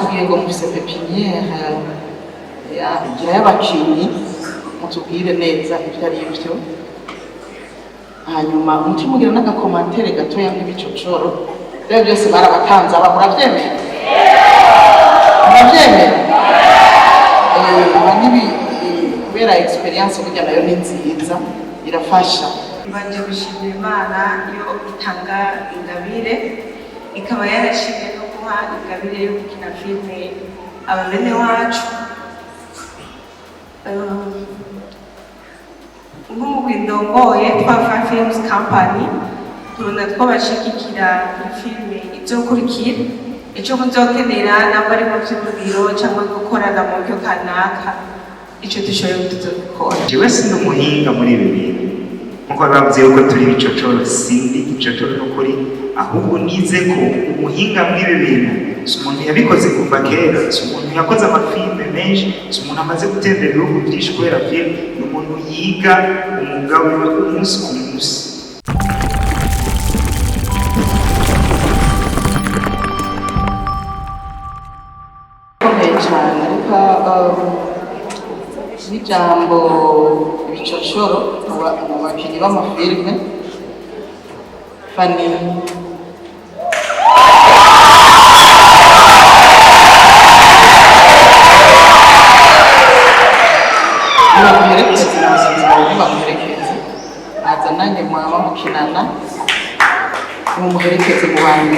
batubwiye ngo Ufise pepiniere y'abakinyi mutubwire neza ibyo ari byo, hanyuma mutimugira n'agakomantere gatoya nk'ibicocoro byo byose barabatanze. Aba murabyemera? Murabyemera? Nibi kubera experience burya nayo ni nziza irafasha. Mbanje gushimira Imana yo itanga ingabire, ikaba yarashimye no guha ingabire yo gukina filime ababene wacu. Nk'umugwi ndongoye twa Films Company tubona twabashigikira filime izokurikira, ico muzokenera namba ari mu vy'umubiro cyangwa gukorana mu buryo kanaka, ico dushoboye tuzobikora. Jewe sindi umuhinga muri ibi bintu nkuko bavuze yuko turi ibicocoro, sindi ibicocoro n'ukuri, ahubwo nize ko umuhinga muri ibi bintu si umuntu yabikoze kuva kera, si umuntu yakoze amafilime menshi, si umuntu amaze gutembera ibihugu byinshi kubera filime, ni umuntu yiga umwuga wiwe umunsi ku munsi. Komeye cyane ariko n'ijambo ibicocoro mu bakinnyi b'amafilime FANNY bamuherekeze aza nanjye mwaba mukinana mumuherekeze mu bantu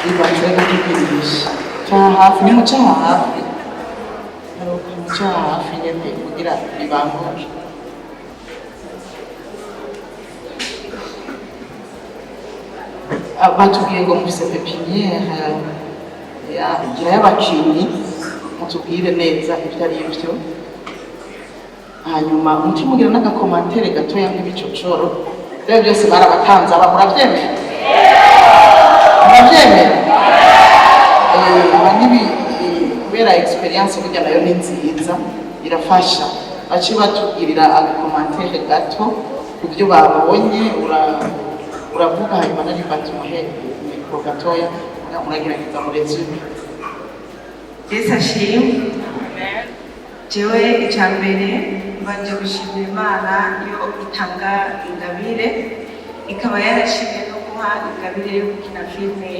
ibatega tukirisha hafi ni muca hafi muca hafi nyene kugira bibangure. Batubwiye ngo Ufise pepiniere y'abakinyi mutubwire neza ibyo ari byo, hanyuma mutimugira n'agakomantere gatoya nk'ibicocoro byo byose barabatanze. Aba murabyemera? Murabyemera? Nibi kubera experience burya nayo ni nziza irafasha. Baci batubwirira agakomantere gato ku byo babonye, uravuga hanyuma na LIBERT umuhe mikoro gatoya muragerageza mu resume. Yesu ashimwe. Jewe icyambere mbanje gushimira Imana yo itanga ingabire, ikaba yarashimye no guha ingabire yo gukina filime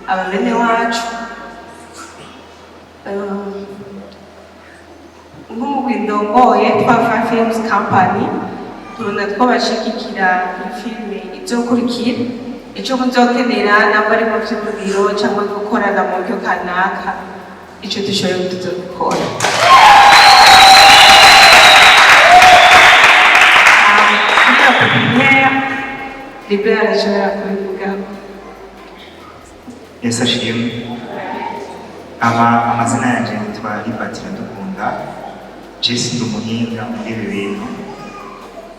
ababene wacu. Nk'umugwi ndongoye twa Films Company tubona twabashigikira filime izokurikira, ico muzokenera namba ari mu vy'umubiro cyangwa gukorana mu buryo kanaka, ico dushoboye tuzobikora. LIBERT ashobora kubivugaho. Yesu ashimwe. Amazina yanjye yitwa LIBERT Iradukunda. Jesse ndi umuhinga muri ibi bintu,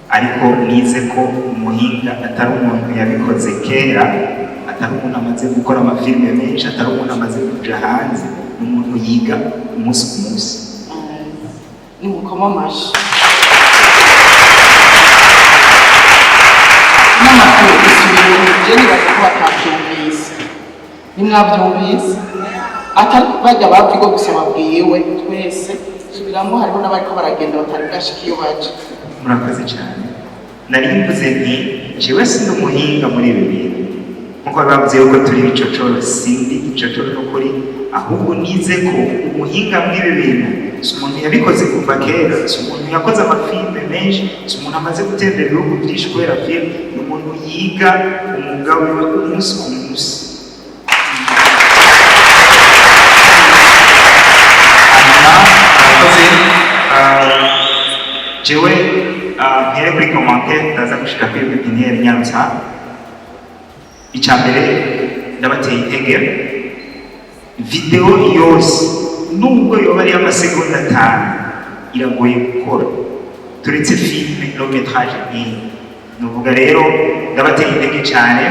ariko nize ko umuhinga atari umuntu yabikoze kera, atari umuntu amaze gukora amafilime menshi, atari umuntu amaze kuja hanze, ni umuntu yiga umunsi ku munsi. Ni mukoma amashi n'amakuru isubire jeni bakako batabyumvise. Nimwabyumvise atari bajya bavuga gusa babwiwe twese subiramo, hariho n'abariko baragenda batari bwashika iyo baje. Murakoze cyane. Nari mvuze nti jewe sindi umuhinga muri ibi bintu nkuko bavuze yuko turi ibicocoro, sindi ibicocoro n'ukuri, ahubwo nize ko umuhinga muri ibi bintu si umuntu yabikoze kuva kera, si umuntu yakoze amafilime menshi, si umuntu amaze gutembera ibihugu byinshi kubera filime, ni umuntu yiga umwuga wiwe umunsi ku munsi. Jewe mpere kuri commentaire ndaza gushika kuri pepiniere nyarutsa. Icyambere ndabateye intege, video yose nubwo yoba ari amasegonda 5 iragoye gukora, turetse filime long metrage nk'iyi. Nuvuga rero ndabateye intege cyane,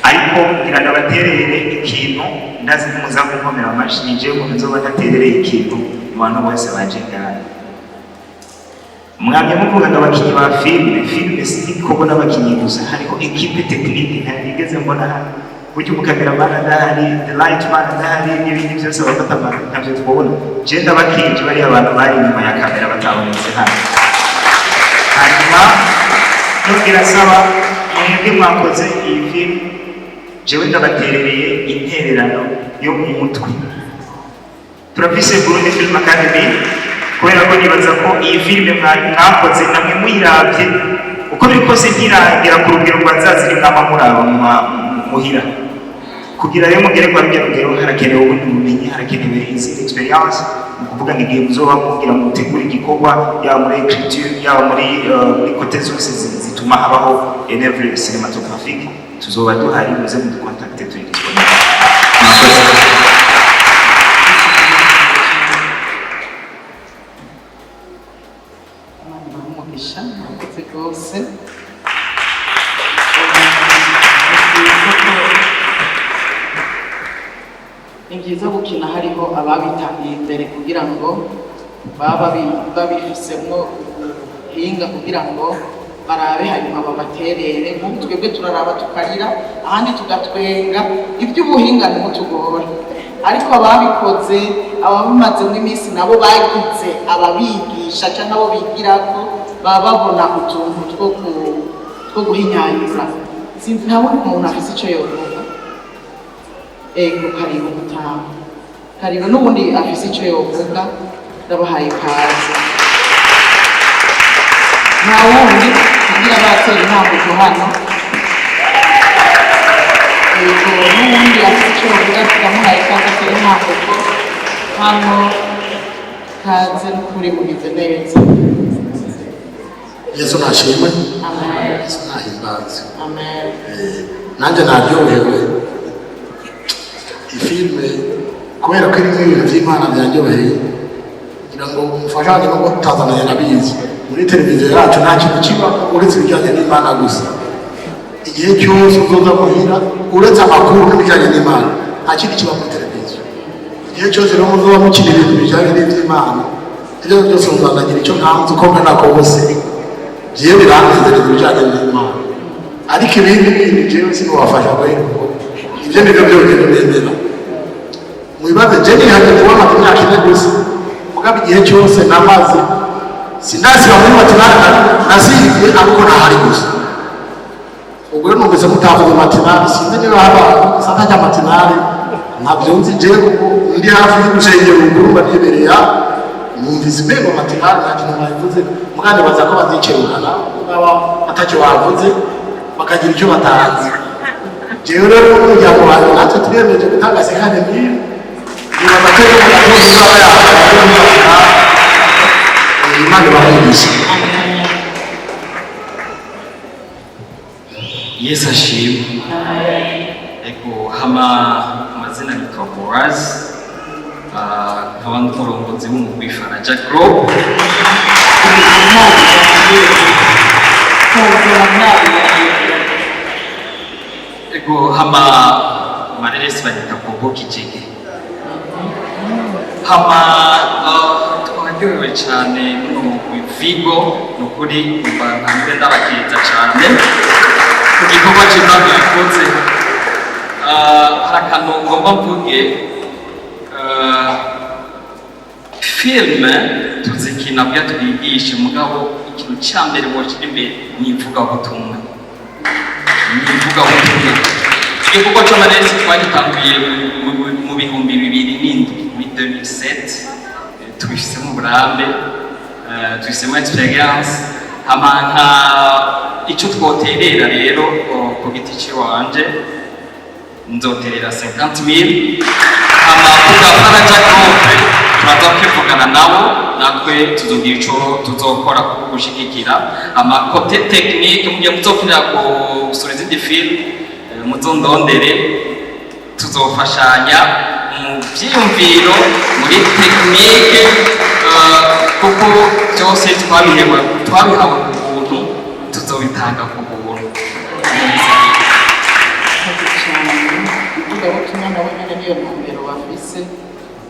ariko ngira ndabaterere ikintu ndazi muza gukomera amashyi, nije umuntu nzoba ndaterereye ikintu mu bantu bose baje ngaha. mwamye muvuga abakinyi ba filime siniko n'abakinyi gusa hariho equipe technique ntigeze mbona hano buryo umukameramani adahari the light man adahari n'ibindi byose bafata ntabyo tubona je ndabakinyi bari abantu bari inyuma ya kamera batabonetse hano hanyuma nubwira saba mwebwe mwakoze iyi film jewe ndabaterereye intererano yo mu mutwe turafise Burundi Film Academy kubera ko nibaza ko iyi filime mwakoze namwe muyiravye uko bikose ntiragera ku rugero rwazaziri mwamamuraba muhira kugira rero mugere kwa rugero harakenewe ubundi bumenyi harakenewe izindi experience mu kuvuga ngo igihe muzoba kugira ngo mutegure igikorwa yaba muri écriture yaba muri côté zose zituma habaho une œuvre cinématographique tuzoba duhari muze mudukontakte turi disponible. Mwakoze rwose ni byiza gukina hariho ababitangiye imbere kugira ngo baba babifisemo ubuhinga kugira ngo barabe hanyuma babaterere nk'ubu twebwe turaraba tukarira ahandi tugatwenga iby'ubuhinga nimutugora ariko ababikoze ababimazemo iminsi nabo bagize ababigisha cyangwa abo bigirako baba babona utuntu two guhinyanyura sinzi ntabona umuntu afise icyo yovuga ego karibu gutaha karibu n'ubundi afise icyo yovuga ndabahaye ikaze nta wundi kugira batera intambuko hano ego n'ubundi afise icyo yovuga turamuhaye ikaze atera intambuko hano kaze n'ukuri mugize neza. Yesu nashimwe. Amen. Yesu nahimbaze. Amen. Nanjye naryohewe ifilme kubera ko irimo ibintu by'Imana byanyoheye kugira ngo mufashanye no gutazananya nabizi muri televiziyo yacu nta kintu kiba uretse ibijyanye n'Imana gusa igihe cyose uzoza muhira uretse amakuru n'ibijyanye n'Imana nta kindi kiba muri televiziyo igihe cyose rero muzoba mukina ibintu bijyanye n'iby'Imana ibyo byose muzanagira icyo ntanze uko mbona kose jewe biranezereza ibijyanye n'Imana ariko ibindi bintu jewe sinubafasha rero ibyo nibyo byonyine bemera mwibaze je nihaje kubona imyaka ine gusa mugabo igihe cyose namaze sindasiba muri matinari nasibye ariko ntahari gusa ubwo rero numvise mutavuze matinari sinzi niba haba isata rya matinari ntabyo nzi jewe kuko ndi hafi y'urusengero rukuru mbaribereye numvise mbego matinari nta kintu bavuze mugande baza ko bazicerukana baba atacyo bavuze bakagira icyo batanze jewe rero n'umuryango wanjye natwe turiyemeje gutanga sekane mbiri niba amateka y'agatunzi baba yabaye Imana ibahigisha. Yesu ashimwe. Ego hama amazina ni Kaboraz nkaba n'umurongozi w'umugwi Faraja Group. Ego hama mareresi banyita Bobo Kijege. Hama twaryohewe cyane n'umugwi Vigo nukuri mbanze ndabakiriza cyane ku gikorwa cy'Imana yakoze. Hari akantu ngomba mvuge filime tuzikina bya tubigishe mugabo ikintu cya mbere woshira imbere ni ivugabutumwa igikorwa cy'amaresi twagitanguye mu bihumbi 2007 muri 2007 tubifisemo uburambe tubifisemo experience hamanka icyo twoterera rero ku giti cy'iwanje nzoterera 50,000 amavuga Faraja Group turaza kwivugana nabo natwe tuzogira icyo tuzokora ku gushigikira amakote technique mugiye muzokinira gusura izindi film muzondondere tuzofashanya mu byiyumviro muri technique kuko byose twabihawe ku buntu tuzobitanga ku buntu. ivugabutumwa nawe nyine niyo ntumbero bafise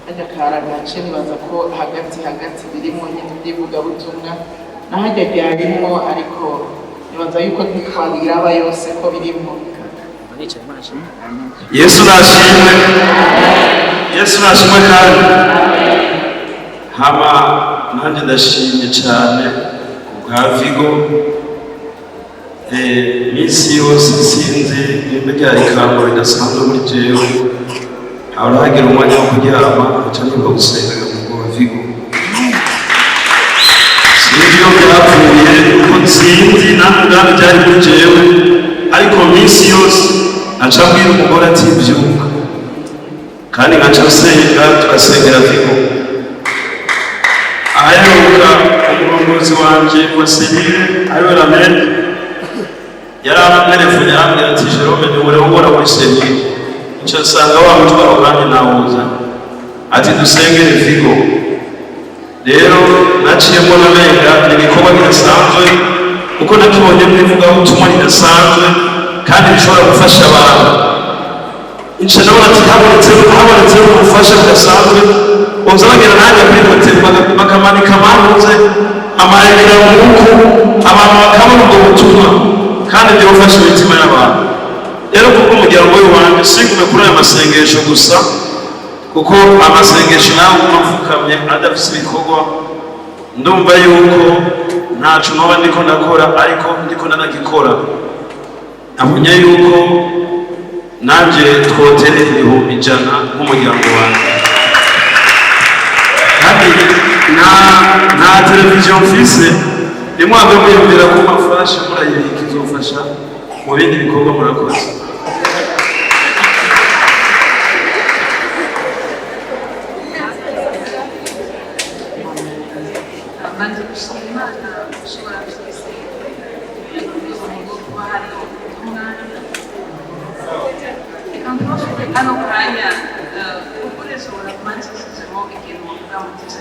hajya karagace nibaza ko hagati birimo nyine by'ivugabutumwa nahajya ryarimo ariko nibaza yuko ntitwabiraba yose ko birimo. Yesu nashimwe, Yesu nashimwe kandi hama nanjye ndashimye cyane bwa Vigo. Misi yose sinzi nimba ryari ikambo ridasanzwe muri jewe, hahora hagira umwanya wo kuryama nkaca nimba gusenga mu Vigo. Sinzi iyo byapfuye kuko sinzi namwe ubwami byari muri jewe, ariko misi yose nkaca mbwira umugore ati byuka, kandi nkaca nsenga tugasengera Vigo. Aheruka umurongozi wanje wa Senire ariwe Ramen yarantelefone arambwira ati Jerome niwe ubora muri Senire, nca nsanga wa mutwaro kandi nawuza ati dusengere Vigo. Rero naciyemo namenga ni ibikorwa bidasanzwe kuko nakibonye mwivugabutumwa ridasanzwe kandi bishobora gufasha abantu. Nca nawe ati habonetse ubufasha budasanzwe uza bagera nanjye kuri hoteli bakamanika amanuze amarekera muku abantu bakabona ubwo butumwa kandi byofasha imitima y'abantu. Rero kuko umuryango w'iwanjye singume kuri aya masengesho gusa, kuko amasengesho nawe umapfukamye adafise ibikorwa, ndumva yuko ntacu noba ndiko ndakora ariko ndiko ndanagikora. Nabonye yuko nanjye twotere 100 nk'umuryango wanjye, kandi nta televiziyo mfise rimwe ave muyumvira ku mafashe murayibika izofasha mu bindi bikorwa murakoze. Bantu gushimana ushobora kwise kuba hari umwana ikamufasha kano kanya ukoresha uramanchishijemo ikintu uvuga mu gice